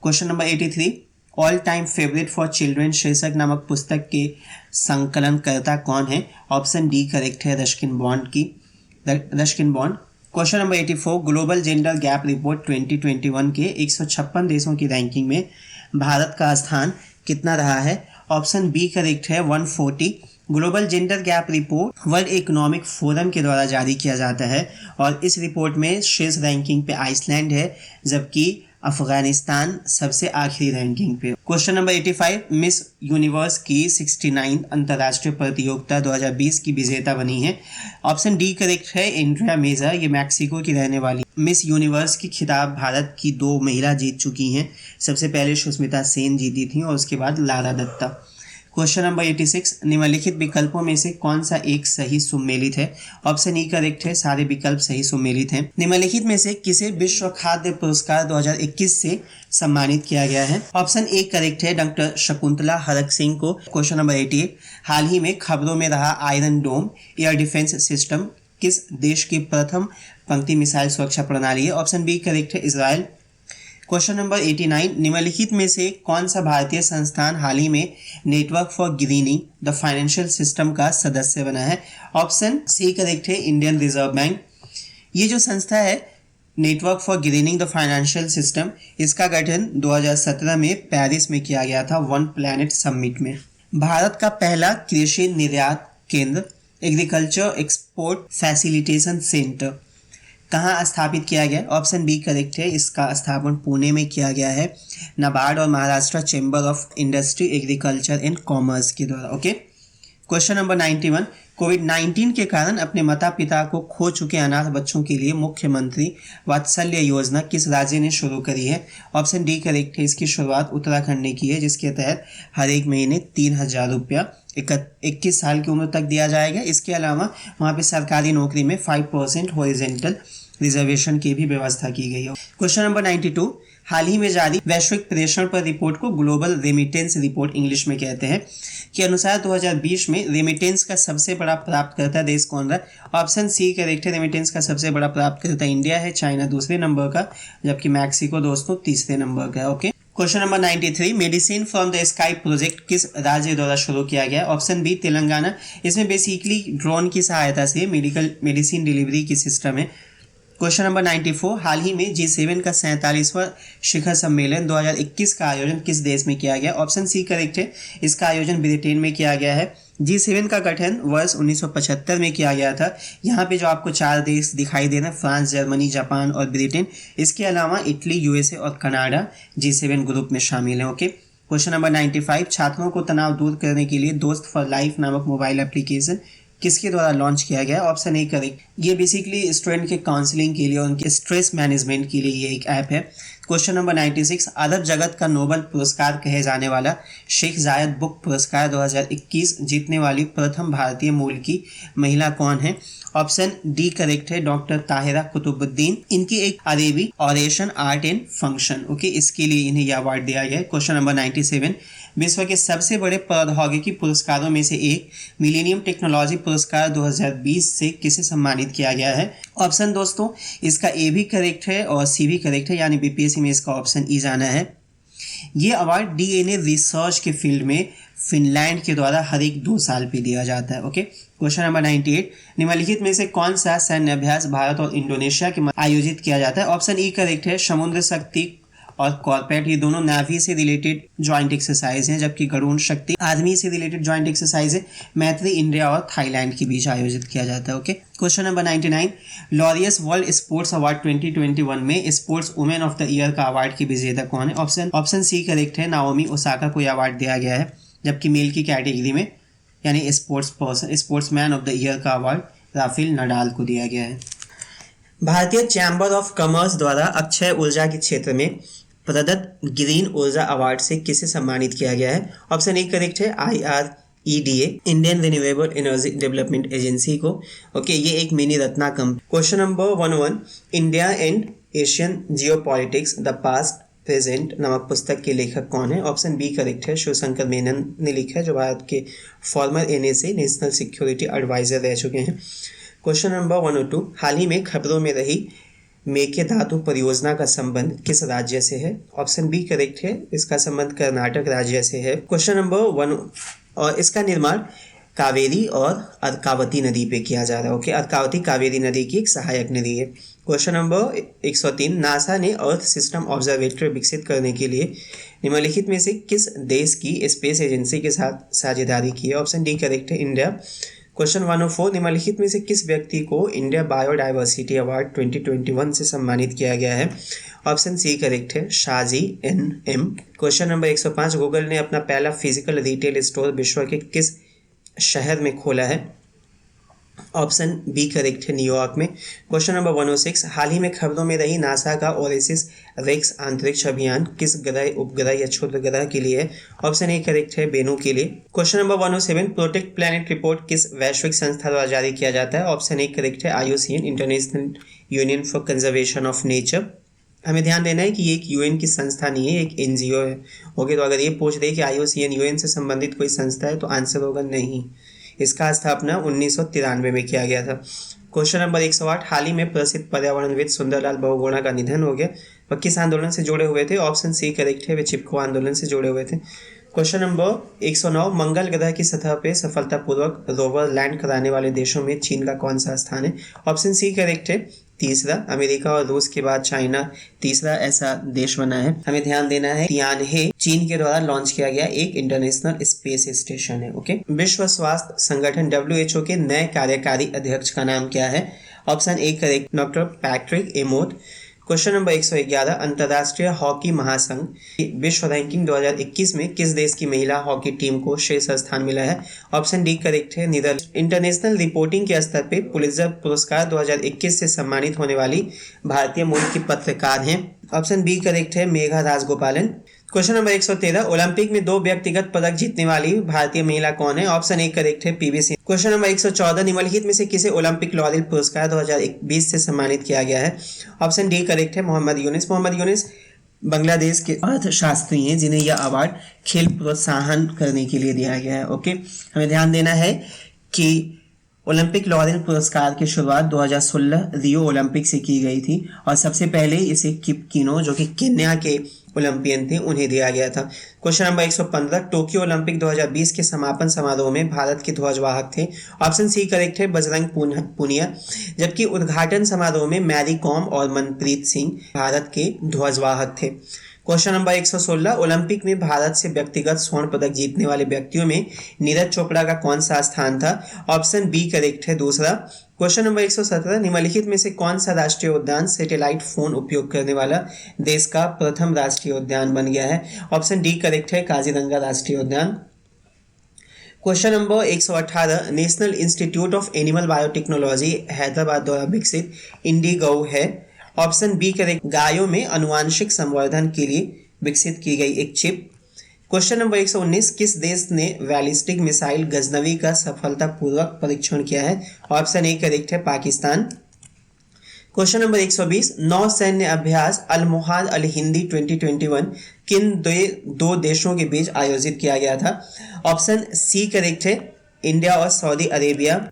Question number 83, all time favourite for children शीर्षक नामक पुस्तक के संकलनकर्ता कौन है? ऑप्शन डी करेक्ट है, Ruskin bond. Question number 84, global gender gap report 2021 के 156 देशों की रैंकिंग में भारत का स्थान कितना रहा है? ऑप्शन बी करेक्ट है, 140। Global gender gap report world economic forum के द्वारा जारी किया जाता है और इस रिपोर्ट में शीर्ष रैंकिंग पे आइसलैंड है, जबकि अफगानिस्तान सबसे आखिरी रैंकिंग पे। क्वेश्चन नंबर 85, मिस यूनिवर्स की 69 अंतर्राष्ट्रीय प्रतियोगिता 2020 की विजेता बनी है? ऑप्शन डी करेक्ट है, एंड्रिया मेजर, ये मैक्सिको की रहने वाली मिस यूनिवर्स की खिताब भारत की 2 महिला जीत चुकी हैं। सबसे पहले सुष्मिता सेन जीती थी और उसके बाद लारा दत्ता। क्वेश्चन नंबर 86, निम्नलिखित विकल्पों में से कौन सा एक सही सुमेलित है? ऑप्शन ई करेक्ट है, सारे विकल्प सही सुमेलित हैं। निम्नलिखित में से किसे विश्व खाद्य पुरस्कार 2021 से सम्मानित किया गया है? ऑप्शन ए करेक्ट है, डॉक्टर शकुंतला हरक सिंह को। क्वेश्चन नंबर 88, हाल ही में खबरों में रहा आयरन डोम एयर डिफेंस सिस्टम किस देश की प्रथम पंक्ति मिसाइल सुरक्षा प्रणाली है? ऑप्शन बी करेक्ट है, इजराइल। क्वेश्चन नंबर 89, निम्नलिखित में से कौन सा भारतीय संस्थान हाल ही में network for grinning the financial system का सदस्य बना है? ऑप्शन सी करेक्ट है, इंडियन रिजर्व बैंक। ये जो संस्था है network for grinning the financial system, इसका गठन 2017 में पेरिस में किया गया था वन प्लैनेट समिट में। भारत का पहला कृषि निर्यात केंद्र एग्रीकल्चर एक्सपोर्ट फैसिलिटेशन सेंटर कहाँ स्थापित किया गया? ऑप्शन बी करेक्ट है, इसका स्थापन पुणे में किया गया है नाबार्ड और Maharashtra chamber of industry agriculture and commerce के द्वारा। ओके, क्वेश्चन नंबर 91, कोविड-19 के कारण अपने माता पिता को खो चुके अनाथ बच्चों के लिए मुख्यमंत्री वात्सल्य योजना किस राज्य ने शुरू करी है? ऑप्शन डी करेक्ट है, इसकी शुरुआत उत्तराखंड ने की है, जिसके तहत हर एक महीने 3000 रुपया 21 साल की उम्र तक दिया जाएगा। इसके अलावा वहाँ पे सरकारी नौकरी में 5% हॉरिजॉन्टल रिजर्वेशन की भी व्यवस्था की गई है। क्वेश्चन नंबर 92, हाल ही में जारी वैश्विक प्रेषण पर रिपोर्ट को ग्लोबल रेमिटेंस रिपोर्ट इंग्लिश में कहते हैं के अनुसार 2020 में रेमिटेंस का सबसे बड़ा प्राप्तकर्ता देश कौन रहा? ऑप्शन सी करेक्ट है, रेमिटेंस का सबसे बड़ा प्राप्तकर्ता इंडिया है, चाइना दूसरे नंबर का, जबकि मैक्सिको दोस्तों तीसरे नंबर का है। Okay, question number 93, medicine from the sky project किस राज्य द्वारा शुरू किया गया? Option B Telangana. इसमें बेसिकली ड्रोन की सहायता से मेडिसिन डिलीवरी की सिस्टम है। क्वेश्चन नंबर 94, हाल ही में G7 का 47वां शिखर सम्मेलन 2021 का आयोजन किस देश में किया गया? ऑप्शन सी करेक्ट है, इसका आयोजन ब्रिटेन में किया गया है। G7 का गठन वर्ष 1975 में किया गया था। यहाँ पे जो आपको 4 देश दिखाई दे रहे हैं, फ्रांस, जर्मनी, जापान और ब्रिटेन, इसके अलावा इटली, USA और कनाडा G7 ग्रुप में शामिल हैं। ओके, क्वेश्चन नंबर 95, छात्रों को तनाव दूर करने के लिए दोस्त फॉर लाइफ नामक मोबाइल एप्लीकेशन किसके द्वारा लॉन्च किया गया? ऑप्शन ए करेक्ट, ये बेसिकली स्टूडेंट के काउंसलिंग के लिए, उनके स्ट्रेस मैनेजमेंट के लिए ये एक ऐप है। क्वेश्चन नंबर 96, अरब जगत का नोबेल पुरस्कार कहे जाने वाला शेख जायद बुक पुरस्कार 2021 जीतने वाली प्रथम भारतीय मूल की महिला कौन है? ऑप्शन डी करेक्ट है, डॉक्टर ताहिरा कुतुबुद्दीन। इनकी एक अरेबी oration art and function, okay, इसके लिए इन्हें यह अवार्ड दिया गया है। क्वेश्चन नंबर 97, विश्व के सबसे बड़े प्रौद्योगिकी पुरस्कारों में से एक मिलेनियम टेक्नोलॉजी पुरस्कार 2020 से किसे सम्मानित किया गया है? ऑप्शन दोस्तों इसका ए भी करेक्ट है और सी भी करेक्ट है, यानी बीपीएससी में इसका ऑप्शन ई जाना है। ये अवार्ड डीएनए रिसर्च के फील्ड में फिनलैंड के द्वारा हर एक 2 साल पे दिया जाता है। ओके, क्वेश्चन नंबर 98, निम्नलिखित में से कौन सा सैन्य अभ्यास भारत और इंडोनेशिया के मध्य आयोजित किया जाता है? ऑप्शन ई करेक्ट है, समुद्र शक्ति और कॉर्पेट, ये दोनों नेवी से रिलेटेड ज्वाइंट एक्सरसाइज हैं, जबकि गरुड़ शक्ति आर्मी से रिलेटेड ज्वाइंट एक्सरसाइज है। मैत्री इंडिया और थाईलैंड के बीच आयोजित किया जाता है। Okay, question number 99, Laureus world sports award 2021 में sports women of the year का अवार्ड की विजेता कौन है? ऑप्शन सी करेक्ट है, नाओमी ओसाका को यह अवार्ड दिया गया है, जबकि मेल की कैटेगरी में यानी स्पोर्ट्समैन ऑफ द ईयर का अवार्ड राफेल नडाल को दिया गया है। भारतीय चैम्बर ऑफ कॉमर्स द्वारा अक्षय ऊर्जा के क्षेत्र में प्रदत्त ग्रीन ऊर्जा अवार्ड से किसे सम्मानित किया गया है? ऑप्शन ए करेक्ट है IREDA, Indian renewable energy development agency को। ओके, ये एक mini Ratna company. Question number 11, India and Asian geopolitics the past present नामक पुस्तक के लेखक कौन है? ऑप्शन बी करेक्ट है, शिवशंकर मेनन ने लिखा है, जो भारत के former NSA national security adviser रह चुके हैं। क्वेश्चन नंबर 102, हाल ही में खबरों में रही मेकेदातु परियोजना का संबंध किस राज्य से है? ऑप्शन बी करेक्ट है, इसका संबंध कर्नाटक राज्य से है। क्वेश्चन नंबर 1, और इसका निर्माण कावेरी और अर्कावती नदी पे किया जा रहा है। ओके, अर्कावती कावेरी नदी की एक सहायक नदी है। क्वेश्चन नंबर 103, नासा ने अर्थ सिस्टम ऑब्जर्वेटरी विकसित करने के लिए निम्नलिखित में से किस देश की स्पेस एजेंसी के साथ साझेदारी की है? ऑप्शन डी करेक्ट है, इंडिया। क्वेश्चन 104, निम्नलिखित में से किस व्यक्ति को इंडिया बायोडाइवर्सिटी अवार्ड 2021 से सम्मानित किया गया है? ऑप्शन सी करेक्ट है, Shaji NM। Question number 105, Google ने अपना पहला फिजिकल रिटेल स्टोर विश्व के किस शहर में खोला है? ऑप्शन बी करेक्ट है, न्यूयॉर्क में। क्वेश्चन नंबर 106, हाल ही में खबरों में रही नासा का ओरेसिस रेक्स अंतरिक्ष अभियान किस ग्रह, उपग्रह या क्षुद्र ग्रह के लिए है? ऑप्शन ए करेक्ट है, बेनू के लिए। Question number 107, protect planet report किस वैश्विक संस्था द्वारा जारी किया जाता है? ऑप्शन ए करेक्ट है, IUCN, international union for conservation of nature. हमें ध्यान देना है कि ये एक UN की संस्था नहीं है, एक NGO है। ओके, तो अगर ये पूछ रहे कि IUCN UN से संबंधित कोई संस्था है तो आंसर होगा नहीं। इसका स्थापना 1993 में किया गया था। क्वेश्चन नंबर 108, हाल ही में प्रसिद्ध पर्यावरणविद सुंदरलाल बहुगुणा का निधन हो गया, वह किस आंदोलन से जुड़े हुए थे? ऑप्शन सी करेक्ट है, वे चिपको आंदोलन से जुड़े हुए थे। क्वेश्चन नंबर 109, मंगल ग्रह की सतह पर सफलतापूर्वक रोवर लैंड कराने वाले देशों में चीन का कौन सा स्थान है? ऑप्शन सी करेक्ट है, तीसरा। अमेरिका और रूस के बाद चाइना तीसरा ऐसा देश बना है। हमें ध्यान देना है, तियानहे चीन के द्वारा लॉन्च किया गया एक इंटरनेशनल स्पेस स्टेशन है। ओके, विश्व स्वास्थ्य संगठन WHO के नए कार्यकारी अध्यक्ष का नाम क्या है? Option A correct, doctor Patrick emote. Question number 111, अंतर्राष्ट्रीय हॉकी महासंघ विश्व रैंकिंग 2021 में किस देश की महिला हॉकी टीम को शीर्ष स्थान मिला है? ऑप्शन डी करेक्ट है, नीदरलैंड। इंटरनेशनल रिपोर्टिंग के स्तर पे पुलित्जर पुरस्कार 2021 से सम्मानित होने वाली भारतीय मूल की पत्रकार हैं। ऑप्शन बी करेक्ट है, Megha Rajagopalan. Question number 113, Olympic में 2 व्यक्तिगत पदक जीतने वाली भारतीय महिला कौन है? ऑप्शन ए करेक्ट है, PV सिंधु। क्वेश्चन नंबर 114, निम्नलिखित में से किसे ओलंपिक लॉरेल पुरस्कार 2020 से सम्मानित किया गया है? ऑप्शन डी करेक्ट है, मोहम्मद यूनिस। मोहम्मद यूनिस बांग्लादेश के अर्थशास्त्री हैं जिन्हें यह अवार्ड खेल प्रोत्साहन करने के लिए दिया गया है। ओके, हमें ध्यान देना है कि ओलंपिक लॉरेल पुरस्कार की शुरुआत 2016 रियो ओलंपिक से की गई थी और सबसे पहले इसे किप किनो, जो कि केन्या के ओलंपियन थे, उन्हें दिया गया था। क्वेश्चन नंबर 115, टोक्यो ओलंपिक 2020 के समापन समारोह में भारत के ध्वजवाहक थे? ऑप्शन सी करेक्ट है, बजरंग पुनिया। जबकि उद्घाटन समारोह में मैरी कॉम और मनप्रीत सिंह भारत के ध्वजवाहक थे। क्वेश्चन नंबर 116, ओलंपिक में भारत से व्यक्तिगत स्वर्ण पदक जीतने वाले व्यक्तियों में नीरज चोपड़ा का कौन सा स्थान था? ऑप्शन बी करेक्ट है, दूसरा। क्वेश्चन नंबर 117, निम्नलिखित में से कौन सा राष्ट्रीय उद्यान सैटेलाइट फोन उपयोग करने वाला देश का प्रथम राष्ट्रीय उद्यान बन गया है? ऑप्शन डी करेक्ट है, काजीरंगा राष्ट्रीय उद्यान। Question number 118, national institute of animal biotechnology Hyderabad द्वारा विकसित इंडिगो है? ऑप्शन बी करेक्ट, गायों में अनुवांशिक संवर्धन के लिए विकसित की गई एक चिप। क्वेश्चन नंबर 119, किस देश ने बैलिस्टिक मिसाइल गजनवी का सफलतापूर्वक परीक्षण किया है? ऑप्शन ए करेक्ट है, पाकिस्तान। क्वेश्चन नंबर 120, नौ सैन्य अभ्यास अल-मोहाद अल-हिंदी 2021 किन दो देशों के बीच आयोजित किया गया था? ऑप्शन सी करेक्ट है, इंडिया और Saudi Arabia.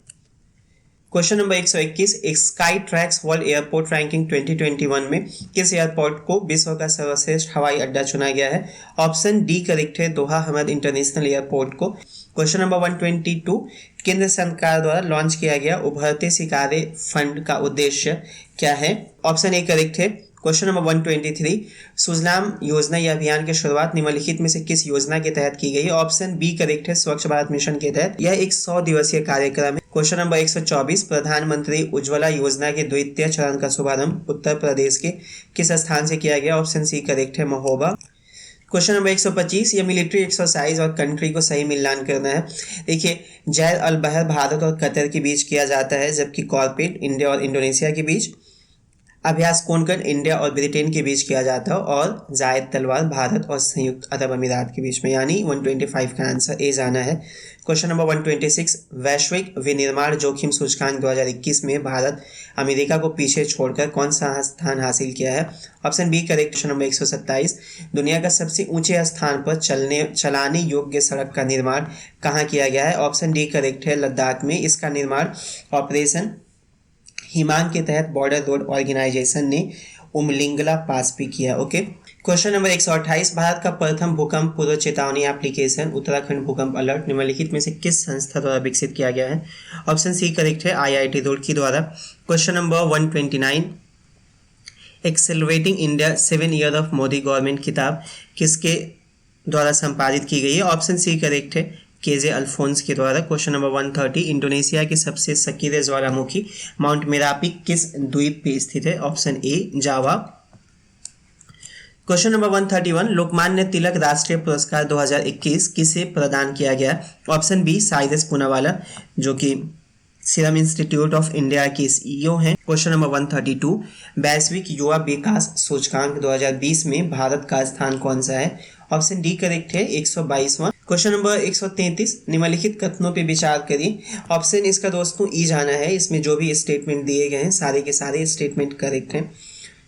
Question number 121, sky tracks world airport ranking 2021 में किस एयरपोर्ट को विश्व का सर्वश्रेष्ठ हवाई अड्डा चुना गया है? ऑप्शन डी करेक्ट है, दोहा हमद इंटरनेशनल एयरपोर्ट को। क्वेश्चन नंबर 122, केंद्र सरकार द्वारा लॉन्च किया गया उभरते सितारे फंड का उद्देश्य क्या है? ऑप्शन ए करेक्ट है। क्वेश्चन नंबर 123, सुजलाम योजना या अभियान की शुरुआत निम्नलिखित में से किस योजना के तहत की गई है? ऑप्शन बी करेक्ट है, स्वच्छ भारत मिशन के तहत। यह एक 100 दिवसीय कार्यक्रम है। क्वेश्चन नंबर 124, प्रधानमंत्री उज्ज्वला योजना के द्वितीय चरण का शुभारंभ उत्तर प्रदेश के किस स्थान से किया गया? ऑप्शन सी करेक्ट है, महोबा। क्वेश्चन नंबर 125, ये मिलिट्री एक्सरसाइज और कंट्री को सही मिलान करना है। देखिए, जैर अल बहर भारत और कतर के बीच किया जाता है, जबकि कॉर्पेट इंडिया और इंडोनेशिया के बीच, अभ्यास कोनकन इंडिया और ब्रिटेन के बीच किया जाता है, और जायद तलवार भारत और संयुक्त अरब अमीरात के बीच में, यानी 125 का आंसर ए जाना है। क्वेश्चन नंबर 126, वैश्विक विनिर्माण जोखिम सूचकांक 2021 में भारत अमेरिका को पीछे छोड़कर कौन सा स्थान हासिल किया है? Option B correct. Question number 127, दुनिया का सबसे ऊंचे स्थान पर चलाने योग्य सड़क का निर्माण कहाँ किया गया है? ऑप्शन डी करेक्ट है, लद्दाख में। इसका निर्माण ऑपरेशन हिमांग के तहत बॉर्डर रोड ऑर्गेनाइजेशन ने उमलिंगला पास भी किया। ओके। क्वेश्चन नंबर 128, भारत का प्रथम भूकंप पूर्व चेतावनी एप्लीकेशन उत्तराखंड भूकंप अलर्ट निम्नलिखित में से किस संस्था द्वारा विकसित किया गया है? ऑप्शन सी करेक्ट है, IIT रुड़की द्वारा। Question number 129, accelerating India 7 year of Modi government किताब किसके द्वारा संपादित की गई है? ऑप्शन सी करेक्ट है, केजे अल्फोंस के द्वारा। क्वेश्चन नंबर 130, इंडोनेशिया के सबसे सक्रिय ज्वालामुखी माउंट मेरापी किस द्वीप पे स्थित है? Option A Java. Question number 131, Lokmanya Tilak राष्ट्रीय पुरस्कार 2021 किसे प्रदान किया गया? ऑप्शन बी साइरस पूनावाला, जो कि सीरम इंस्टीट्यूट ऑफ इंडिया के CEO हैं। क्वेश्चन नंबर 132, वैश्विक युवा विकास सूचकांक 2020 में भारत का स्थान कौन सा है? ऑप्शन डी करेक्ट है, 122वां। क्वेश्चन नंबर 133, निम्नलिखित कथनों पे विचार करिए। ऑप्शन इसका दोस्तों ई जाना है। इसमें जो भी स्टेटमेंट दिए गए हैं सारे के सारे स्टेटमेंट करेक्ट हैं।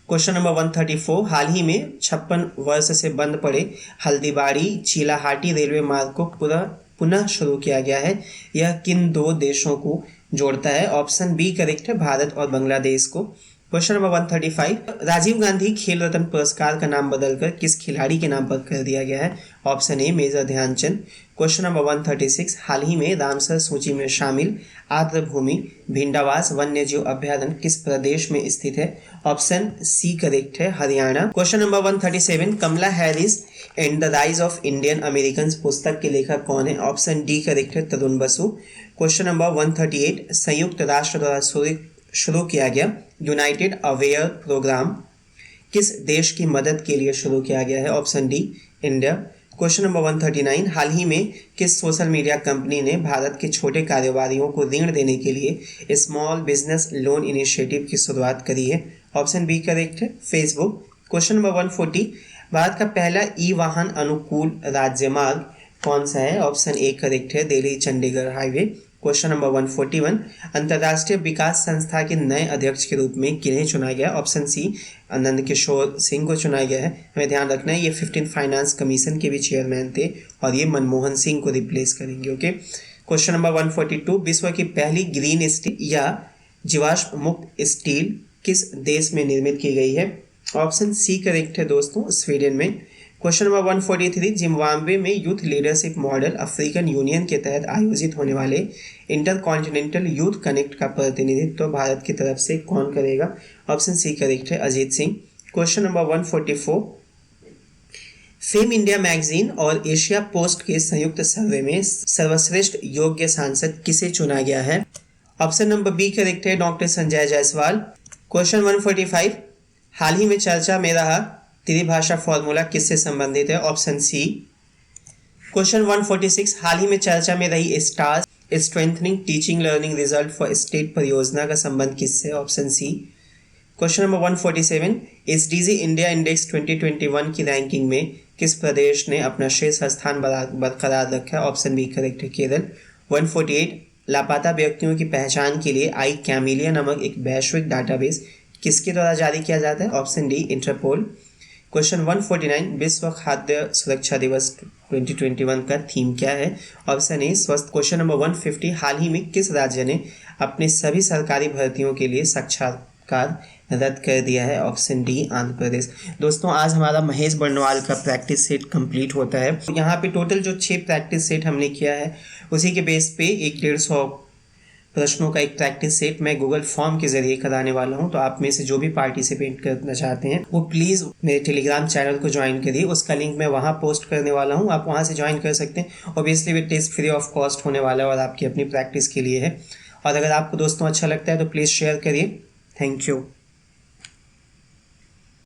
क्वेश्चन नंबर 134, हाल ही में 56 वर्ष से बंद पड़े हल्दीबाड़ी चीलाहाटी रेलवे मार्ग को पुनः शुरू किया गया है। यह किन दो देशों को जोड़ता है? ऑप्शन बी करेक्ट है, भारत और बांग्लादेश को। क्वेश्चन नंबर 135, राजीव गांधी खेल रत्न पुरस्कार का नाम बदलकर किस खिलाड़ी के नाम पर कर दिया गया है? Option A major Dhyanchand. Question number 136, हाल ही में रामसर सूची में शामिल आर्द्रभूमि भिंडावास वन्यजीव अभ्यारण्य किस प्रदेश में स्थित है? ऑप्शन सी करेक्ट है, Haryana. Question number 137, Kamala Harris and the rise of Indian American पुस्तक के लेखक कौन है? ऑप्शन डी करेक्ट है, तरुण बसु। क्वेश्चन नंबर 138, संयुक्त राष्ट्र द्वारा शुरू किया गया यूनाइटेड अवेयर प्रोग्राम किस देश की मदद के लिए शुरू किया गया है? Option D India. Question number 139, हाल ही में किस सोशल मीडिया कंपनी ने भारत के छोटे कारोबारियों को ऋण देने के लिए स्मॉल बिजनेस लोन इनिशिएटिव की शुरुआत करी है? ऑप्शन बी करेक्ट है, फेसबुक। क्वेश्चन नंबर 140, भारत का पहला ई वाहन अनुकूल राज्यमार्ग कौन सा है? ऑप्शन ए करेक्ट है, Delhi Chandigarh highway. Question number 141, अंतर्राष्ट्रीय विकास संस्था के नए अध्यक्ष के रूप में किन्हें चुना गया? ऑप्शन सी आनंद किशोर सिंह को चुना गया है। हमें ध्यान रखना है ये 15 फाइनेंस कमीशन के भी चेयरमैन थे और ये मनमोहन सिंह को रिप्लेस करेंगे। ओके। क्वेश्चन नंबर 142, विश्व की पहली ग्रीन स्टील या जीवाश्म मुक्त स्टील किस देश में निर्मित की गई है? ऑप्शन सी करेक्ट है दोस्तों, स्वीडन में। क्वेश्चन नंबर 143, जिम्बाब्वे में youth leadership model African union के तहत आयोजित होने वाले इंटरकॉन्टिनेंटल यूथ कनेक्ट का प्रतिनिधित्व भारत की तरफ से कौन करेगा? ऑप्शन सी करेक्ट है, Ajit Singh. Question number 144, fame India magazine और एशिया पोस्ट के संयुक्त सर्वे में सर्वश्रेष्ठ योग्य सांसद किसे चुना गया है? ऑप्शन नंबर बी करेक्ट है, डॉक्टर संजय जायसवाल। क्वेश्चन 145, हाल ही में चर्चा में रहा त्रिभाषा फॉर्मूला किससे संबंधित है? Option C. क्वेश्चन 146, हाल ही में चर्चा में रही stars strengthening teaching learning result for state परियोजना का संबंध किससे? Option C. Question number 147, SDG India index 2021 की रैंकिंग में किस प्रदेश ने अपना शीर्ष स्थान बरकरार रखा है? ऑप्शन बी करेक्ट है, केरल। 148, लापता व्यक्तियों की पहचान के लिए आई कैमिलिया नामक एक वैश्विक डाटाबेस किसके द्वारा जारी किया जाता है? Option D interpole. क्वेश्चन 149, विश्व खाद्य सुरक्षा दिवस 2021 का थीम क्या है? ऑप्शन ए स्वस्थ। क्वेश्चन नंबर 150, हाल ही में किस राज्य ने अपने सभी सरकारी भर्तियों के लिए साक्षात्कार रद्द कर दिया है? Option D Andhra Pradesh. दोस्तों आज हमारा महेश बर्नवाल का प्रैक्टिस सेट कंप्लीट होता है। यहाँ पे टोटल जो 6 प्रैक्टिस सेट हमने किया है उसी के बेस पे 150 प्रश्नों का एक प्रैक्टिस सेट मैं गूगल फॉर्म के जरिए कराने वाला हूं। तो आप में से जो भी पार्टिसिपेट करना चाहते हैं वो प्लीज़ मेरे टेलीग्राम चैनल को ज्वाइन करिए। उसका लिंक मैं वहां पोस्ट करने वाला हूं, आप वहां से ज्वाइन कर सकते हैं। ऑब्वियसली वो टेस्ट फ्री ऑफ कॉस्ट होने वाला है और आपकी अपनी प्रैक्टिस के लिए है। और अगर आपको दोस्तों अच्छा लगता है तो प्लीज़ शेयर करिए। Thank you.